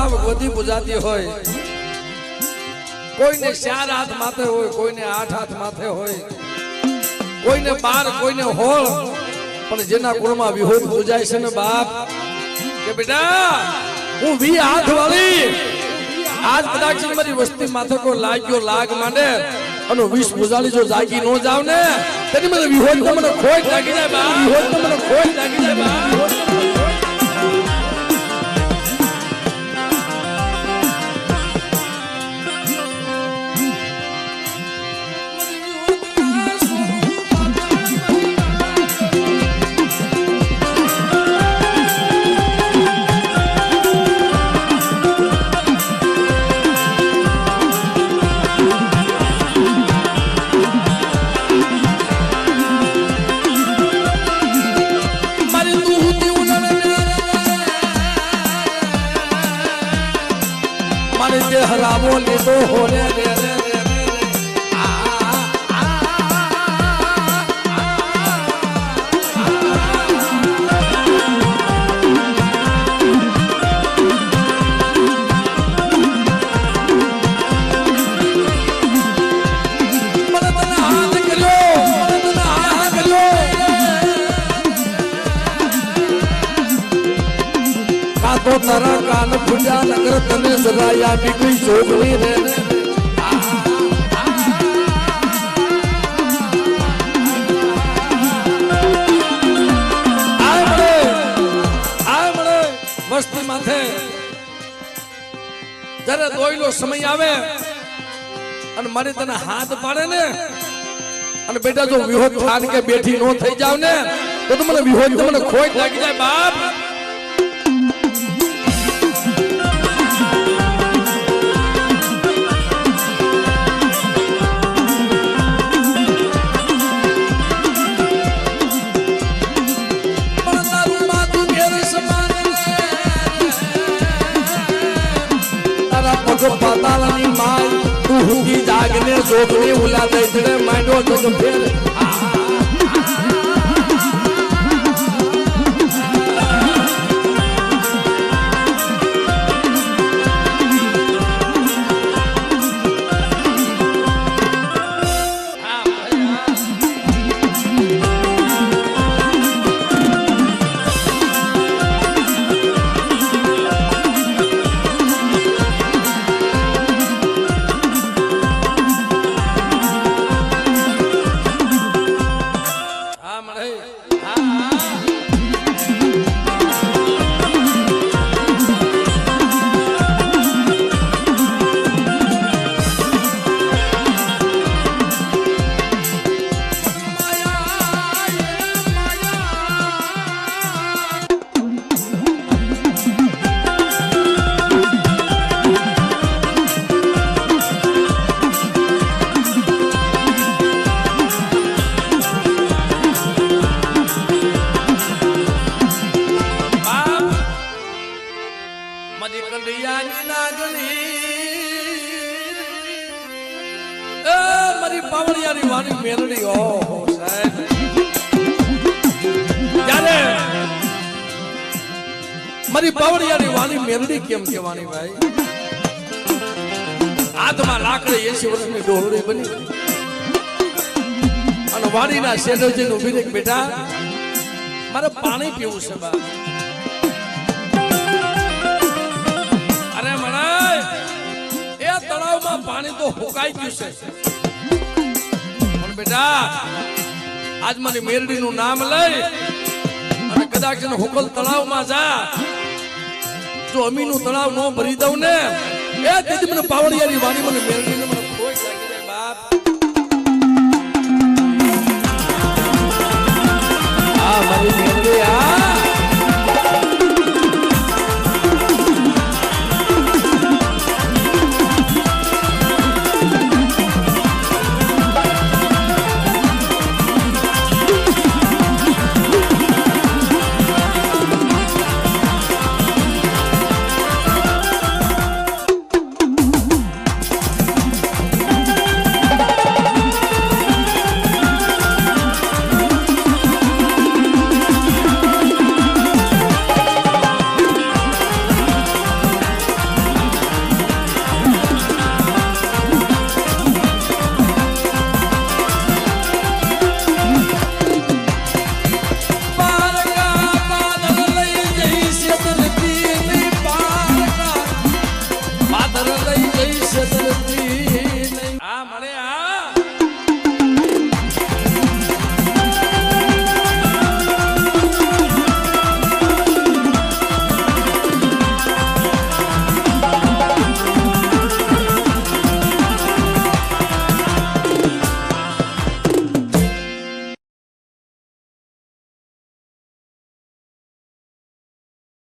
માં ભગવતી પૂજાતી હોય, કોઈને 4 હાથ માથે હોય, કોઈને 8 હાથ માથે હોય, કોઈને 12, કોઈને 16, પણ જેના કુળમાં વિહોદ પૂજાય છે ને બાપ કે બેટા હું 20 હાથ વાળી આજ કદાચ મારી વસ્તી માથે કોઈ લાગ્યો લાગ માંડે અને 20 પૂજાળી જો જાગી ન જાવ ને તેની મને વિહોદ તો મને ખોટ લાગી જાય બાપ, વિહોદ તો મને ખોટ લાગી જાય બાપ. હરાવો લીધો હોરે રે રે રે તો તારા કાન ફૂટ્યા નગર તને સગાયા બી કોઈ જોગણી રે આ મળે વસ્તી માથે જયારે દોયલો સમય આવે અને મારી તને હાથ પાડે ને અને બેટા જો વિહોદ ખાન કે બેઠી નો થઈ જાવ ને તો મને વિહોદ મને ખોટ લાગી જાય બાપ. પાતાળની માય તું હુંગી જાગને જોગને ઉલા દઈ દે માંડો તો ફેર મારી પાવળિયાની વાણી મેલડી ઓહો સાહેબ જાને મારી પાવળિયાની વાણી મેલડી કેમ કહેવાની ભાઈ? હાથમાં લાકડી 80 વર્ષની ડોહળી બની અને વાડીના શેઠોજીને ઊભી રહી બેટા મારે પાણી પીવું છે બા. અરે મણાય એ તળાવમાં પાણી તો હુકાઈ ગયું છે પણ બેટા આજ મારી મેરડીનું નામ લઈ અને કદાચ હુકલ તળાવમાં જા જો અમીનું તળાવ ન ભરી દઉં ને એ તેથી મને પાવડિયાની વાણી મને મેરડીને મને ખોટ લાગી જાય બાપ. આ મારી મેરડી આ છેતરતી નહીં. આ મને